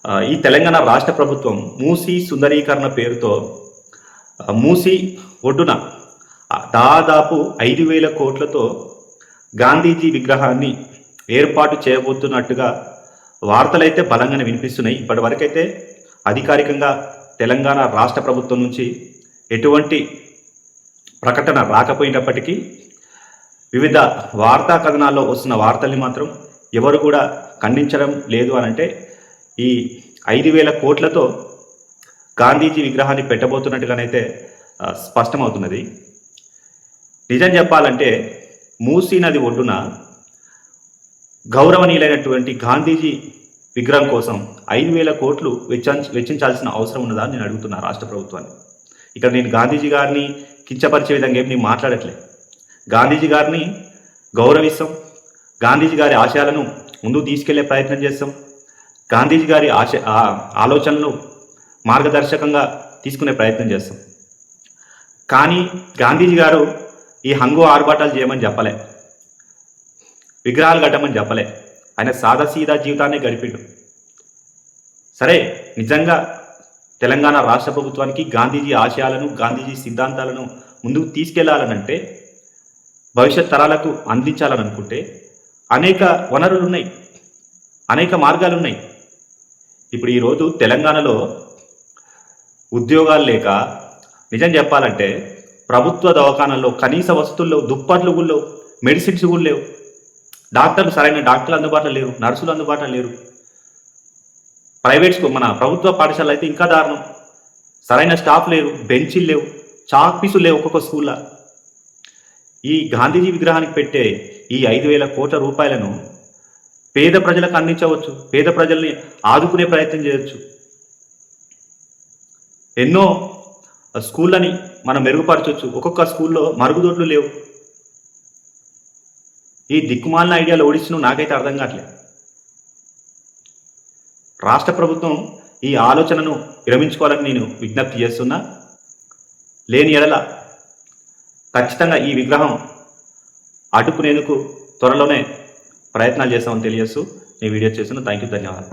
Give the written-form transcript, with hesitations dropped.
ఈ తెలంగాణ రాష్ట్ర ప్రభుత్వం మూసీ సుందరీకరణ పేరుతో మూసీ ఒడ్డున దాదాపు 5,000 కోట్లతో గాంధీజీ విగ్రహాన్ని ఏర్పాటు చేయబోతున్నట్టుగా వార్తలైతే బలంగానే వినిపిస్తున్నాయి. ఇప్పటివరకైతే అధికారికంగా తెలంగాణ రాష్ట్ర ప్రభుత్వం నుంచి ఎటువంటి ప్రకటన రాకపోయినప్పటికీ వివిధ వార్తా కథనాల్లో వస్తున్న వార్తల్ని మాత్రం ఎవరు కూడా ఖండించడం లేదు అని అంటే ఈ 5,000 కోట్లతో గాంధీజీ విగ్రహాన్ని పెట్టబోతున్నట్టుగానైతే స్పష్టమవుతున్నది. నిజం చెప్పాలంటే మూసీ నది ఒడ్డున గౌరవనీయులైనటువంటి గాంధీజీ విగ్రహం కోసం 5,000 కోట్లు వెచ్చించాల్సిన అవసరం ఉన్నదా నేను అడుగుతున్నా రాష్ట్ర ప్రభుత్వాన్ని. ఇక్కడ నేను గాంధీజీ గారిని కించపరిచే విధంగా ఏం నేను మాట్లాడట్లేదు. గాంధీజీ గారిని గౌరవిస్తాం, గాంధీజీ గారి ఆశయాలను ముందుకు తీసుకెళ్లే ప్రయత్నం చేస్తాం, గాంధీజీ గారి ఆలోచనలను మార్గదర్శకంగా తీసుకునే ప్రయత్నం చేస్తాం. కానీ గాంధీజీ గారు ఈ హంగు ఆర్భాటాలు చేయమని చెప్పలే, విగ్రహాలు కట్టమని చెప్పలే. ఆయన సాదాసీదా జీవితాన్ని గడిపిండు. సరే, నిజంగా తెలంగాణ రాష్ట్ర ప్రభుత్వానికి గాంధీజీ ఆశయాలను గాంధీజీ సిద్ధాంతాలను ముందుకు తీసుకెళ్లాలనంటే, భవిష్యత్ తరాలకు అందించాలని అనుకుంటే అనేక వనరులు ఉన్నాయి, అనేక మార్గాలు ఉన్నాయి. ఇప్పుడు ఈరోజు తెలంగాణలో ఉద్యోగాలు లేక, నిజం చెప్పాలంటే ప్రభుత్వ దవాఖానాల్లో కనీస వసతుల్లో దుప్పట్లు కూడా లేవు, మెడిసిన్స్ కూడా లేవు, సరైన డాక్టర్లు అందుబాటులో లేరు, నర్సులు అందుబాటులో లేరు. ప్రైవేట్ స్కూల్ మన ప్రభుత్వ పాఠశాలలు అయితే ఇంకా దారుణం. సరైన స్టాఫ్ లేరు, బెంచీలు లేవు, చాక్ పీసులు లేవు ఒక్కొక్క స్కూల్లో. ఈ గాంధీజీ విగ్రహానికి పెట్టే ఈ 5,000 కోట్ల రూపాయలను పేద ప్రజలకు అందించవచ్చు, పేద ప్రజల్ని ఆదుకునే ప్రయత్నం చేయవచ్చు. ఎన్నో స్కూళ్ళని మనం మెరుగుపరచవచ్చు. ఒక్కొక్క స్కూల్లో మరుగుదొడ్లు లేవు. ఈ దిక్కుమాలిన ఐడియాలు ఓడిస్తున్న నాకైతే అర్థం కావట్లేదు. రాష్ట్ర ప్రభుత్వం ఈ ఆలోచనను విరమించుకోవాలని నేను విజ్ఞప్తి చేస్తున్నా. లేని ఎడల ఖచ్చితంగా ఈ విగ్రహం అడ్డుకునేందుకు త్వరలోనే ప్రయత్నాలు చేస్తామని తెలియజేస్తూ నేను వీడియో చేస్తున్నా. థ్యాంక్ యూ, ధన్యవాదాలు.